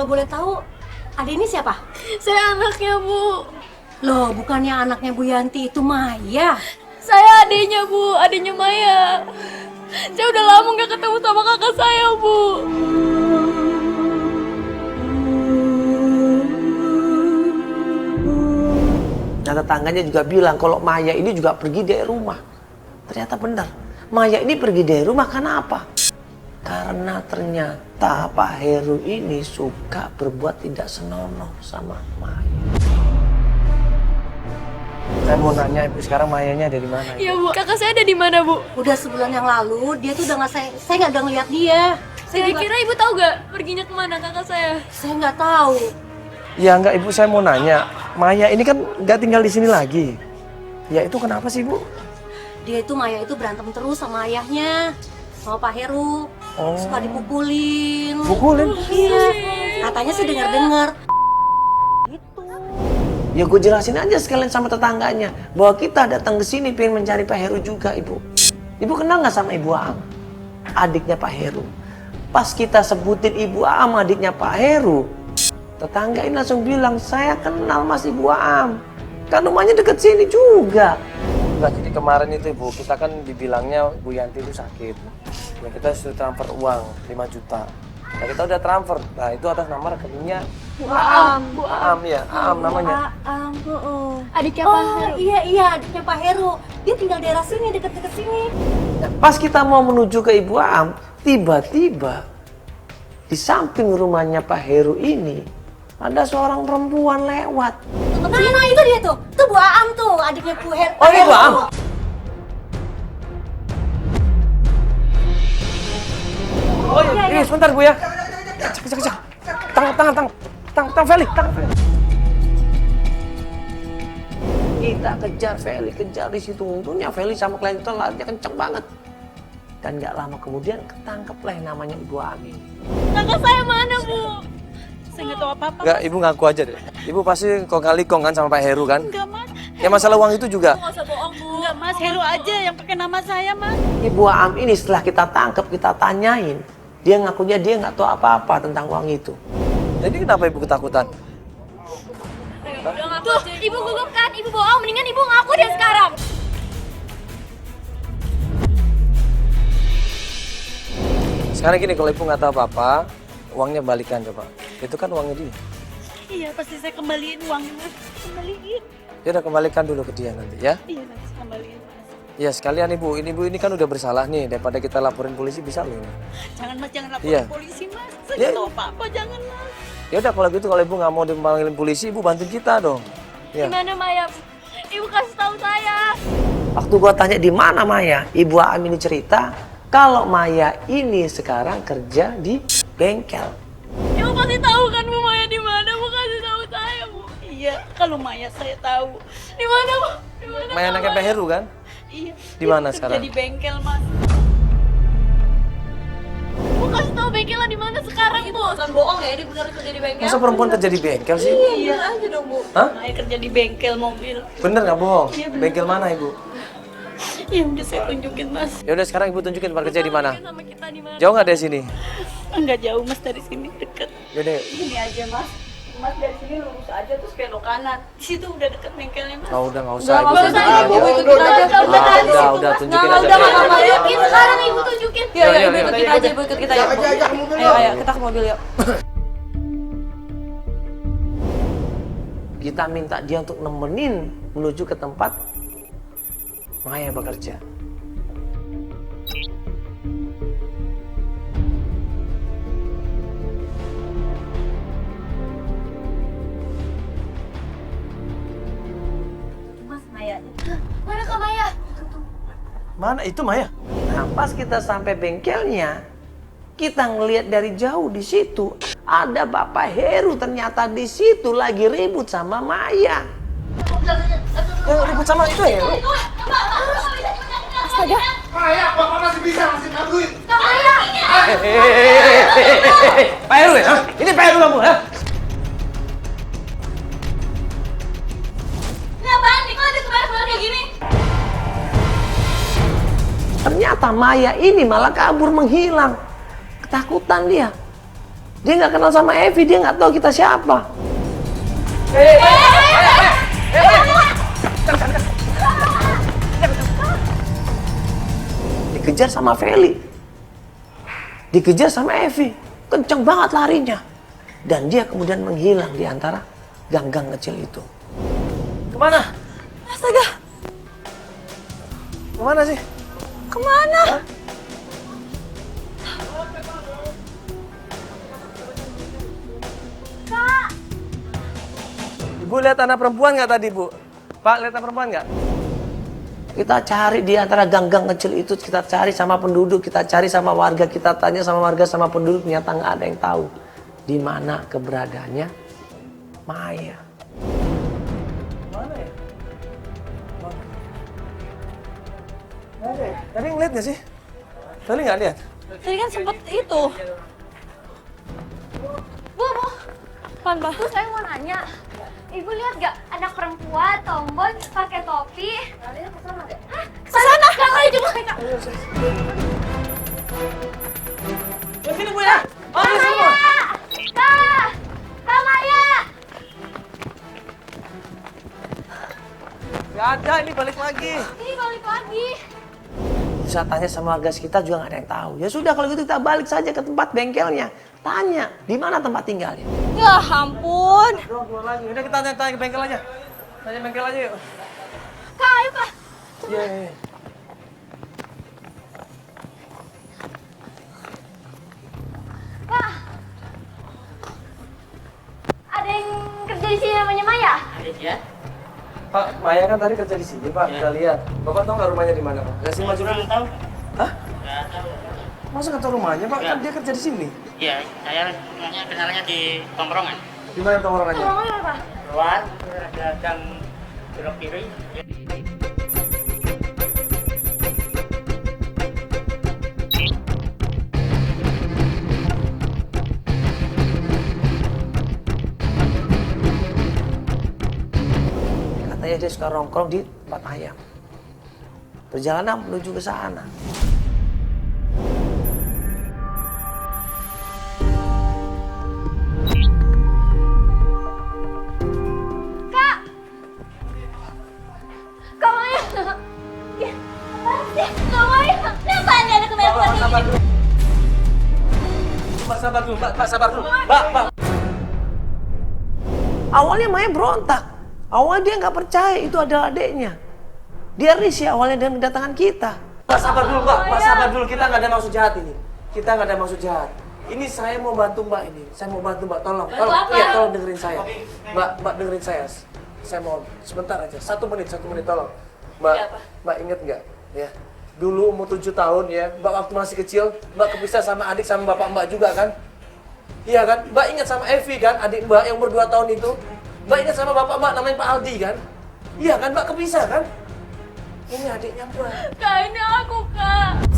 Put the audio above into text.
Kalau boleh tahu, adik ini siapa? Saya anaknya, Bu. Loh, bukannya anaknya Bu Yanti itu Maya? Saya adiknya, Bu. Adiknya Maya. Saya udah lama nggak ketemu sama kakak saya, Bu. Nah, tetangganya juga bilang kalau Maya ini juga pergi dari rumah. Ternyata benar. Maya ini pergi dari rumah karena apa? Karena ternyata Pak Heru ini suka berbuat tidak senonoh sama Maya. Saya mau nanya, Ibu, sekarang Mayanya ada di mana? Ibu? Iya, Bu. Kakak saya ada di mana, Bu? Udah sebulan yang lalu, dia tuh udah nggak saya nggak udah ngeliat dia. Saya kira Ibu tahu gak perginya kemana kakak saya? Saya nggak tahu. Ya enggak, Ibu, saya mau nanya. Maya ini kan nggak tinggal di sini lagi. Ya itu kenapa sih, Bu? Maya itu berantem terus sama ayahnya, sama Pak Heru. Oh. Suka dipukulin. Pukulin? Iya. Katanya sih dengar-dengar. Gitu. Ya gue jelasin aja sekalian sama tetangganya bahwa kita datang ke sini pengen mencari Pak Heru juga, Ibu. Ibu kenal nggak sama Ibu Aam? Adiknya Pak Heru. Pas kita sebutin Ibu Aam adiknya Pak Heru, tetangga ini langsung bilang, saya kenal Mas Ibu Aam. Kan rumahnya deket sini juga. Nah, jadi kemarin itu, Ibu, kita kan dibilangnya Bu Yanti itu sakit. Ya, kita sudah transfer uang 5 juta. Nah, kita udah transfer. Nah, itu atas nama rekeningnya Bu Aam. Bu Aam, ya. Aam namanya. Aam, Adiknya Pak Oh Heru. iya, adiknya Pak Heru. Dia tinggal daerah sini, deket-deket sini. Nah, pas kita mau menuju ke Ibu Aam, tiba-tiba di samping rumahnya Pak Heru ini ada seorang perempuan lewat. Nah, itu dia tuh. Tuh Bu Aam tuh, adiknya Bu Heru. Oh, ini Bu Aam. Oh iya, ini sebentar, Bu ya. Kecak. Tang Feli. Kita kejar Feli, kejar di situ. Untungnya Feli sama klien itu larinya kenceng banget. Dan nggak lama kemudian ketangkep lah yang namanya Ibu Ami. Kakak saya mana, Bu? Saya nggak tahu apa-apa. Enggak, Ibu ngaku aja deh. Ibu pasti kong kali kong kan sama Pak Heru kan? Enggak, Mas. Ya masalah uang itu juga. Nggak usah bohong, Bu. Enggak, Mas. Heru aja yang pakai nama saya, Mas. Ibu Am ini setelah kita tangkap, kita tanyain. Dia ngakunya dia nggak tahu apa-apa tentang uang itu. Jadi kenapa Ibu ketakutan? Tuh, Ibu gugup kan? Ibu bohong. Mendingan Ibu ngaku deh sekarang. Sekarang gini, kalau Ibu nggak tahu apa-apa, uangnya balikan coba. Itu kan uangnya dia. Iya, pasti saya kembaliin uangnya, Mas. Kembaliin. Ya udah, kembalikan dulu ke dia nanti ya. Iya, nanti saya kembaliin, Mas. Ya sekalian Ibu, ini kan udah bersalah nih. Daripada kita laporin polisi bisa loh. Jangan, Mas. Jangan laporin Iya. polisi, Mas. Saya Iya. nggak tahu apa-apa. Jangan, Mas. Ya udah, kalau gitu kalau Ibu nggak mau dipanggilin polisi, Ibu bantuin kita dong. Ya. Gimana, Maya? Ibu kasih tahu saya. Waktu gua tanya di mana Maya, Ibu Am ini cerita kalau Maya ini sekarang kerja di bengkel. Ibu pasti tahu kan, Bu, Maya di mana? Bu, kasih tahu saya, Bu. Iya, kalau Maya saya tahu. Di mana, Bu? Di mana? Maya anaknya Pak Heru kan? Iya. Di mana Dia sekarang? kerja di bengkel, Mas. Bu, kasih tahu bengkelnya di mana sekarang, Bu? Jangan bohong ya, dia benar kerja di bengkel. Masa perempuan kerja di bengkel sih? Iya aja dong, Bu. Hah? Maya kerja di bengkel mobil. Bener nggak bohong? Iya, bener. Bengkel mana Ibu? Ya udah saya tunjukin, Mas. Ya udah, sekarang Ibu tunjukin tempat kerja di mana? Sama kita di mana? Jauh nggak dari sini? Enggak jauh, Mas, dari sini deket. Yaudah, Gini aja, Mas. Mas dari sini lurus aja terus belok kanan. Di situ udah deket bengkelnya, Mas. udah nggak usah. Nggak Ibu usah, tunjukin Ibu aja. ikut kita aja. Udah, tunjukin aja. udah, nggak apa-apa. Tunjukin sekarang, Ibu tunjukin. Ya, Yuk, Ibu yuk, ikut yuk. kita aja, Ibu ikut kita ya. Ayo, kita ke mobil yuk. Kita minta dia untuk nemenin menuju ke tempat Maya bekerja. Mas, Maya. Mana Kak Maya? Mana itu Maya? Nah, pas kita sampai bengkelnya, kita ngelihat dari jauh di situ ada Bapak Heru ternyata di situ lagi ribut sama Maya. Yang ribut sama itu Heru? Astaga. Maya, bapak masih bisa ngasih duit. Kak Maya. Pak Heru ya? Hah? Ini Pak Heru kamu, ha? Ini apaan nih? Kok ada sebar-sebar kayak gini? Ternyata Maya ini malah kabur menghilang. Ketakutan dia. Dia nggak kenal sama Evi, dia nggak tahu kita siapa. Dikejar sama Feli, dikejar sama Evi, kenceng banget larinya. Dan dia kemudian menghilang di antara gang-gang kecil itu. Kemana? Astaga, Kemana sih? kemana? Ibu lihat anak perempuan nggak tadi, Bu? Pak, lihat anak perempuan nggak? Kita cari di antara gang-gang kecil itu, kita cari sama penduduk, kita cari sama warga, kita tanya sama warga, sama penduduk, ternyata nggak ada yang tahu di mana keberadaannya Maya. Mana ya? Tadi ngeliat nggak sih? Tadi nggak lihat? Tadi kan sempet itu. Bu, Pan, Pak. Bu, saya mau nanya. Ibu lihat gak anak perempuan tomboy pakai topi? Hah? Sana! Jangan aja mereka. Sini, Bu ya. Kak Maya! Kak! Kak Maya! Nggak ada, ini balik lagi. Ini balik lagi. Bisa tanya sama warga sekitar juga nggak ada yang tahu. Ya sudah, kalau gitu kita balik saja ke tempat bengkelnya. Tanya, di mana tempat tinggalnya. Ya ampun. Keluar lagi. Udah kita tanya ke bengkel aja. Tanya bengkel aja yuk. Kak, ayo Kak. Iya. Kak. Ada yang kerja di sini namanya Maya? Ya, Pak, Maya kan tadi kerja di sini, Pak. Kita lihat. Bapak tahu nggak rumahnya di mana, Pak? Kasih maju dulu. kurang tahu. Hah? Nggak tahu. Masa nggak tahu rumahnya, Pak? Kan dia kerja di sini. Iya, saya kenalnya di tongkrongan. Di mana tongkrongannya? Tolongnya apa? Keluar, ada gang belok kiri. Katanya dia suka nongkrong di tempat ayam. Perjalanan menuju ke sana. Kak! Kak Maya! Ya, apaan sih? Kak Maya! Kenapa ada anak perempuan ini? Mbak, sabar dulu, Mbak, sabar dulu. Mbak. Awalnya Maya berontak. Awalnya dia nggak percaya itu adalah adiknya. Dia risih awalnya dengan kedatangan kita. Mbak, sabar dulu, Mbak. Mbak, sabar dulu. Kita nggak ada maksud jahat ini. Kita nggak ada maksud jahat. Ini saya mau bantu Mbak ini. Saya mau bantu Mbak. Tolong. Iya, tolong dengerin saya. Mbak dengerin saya. Saya mau sebentar aja. 1 menit, tolong. Mbak, Mbak inget nggak? Ya. Dulu umur 7 tahun ya, Mbak waktu masih kecil, Mbak kepisah sama adik sama bapak Mbak juga kan? Iya kan? Mbak ingat sama Evi kan, adik Mbak yang umur 2 tahun itu? Mbak ingat sama bapak Mbak namanya Pak Aldi kan? Iya kan? Mbak kepisah kan? Ini adiknya Mbak. Kak, ini aku, Kak.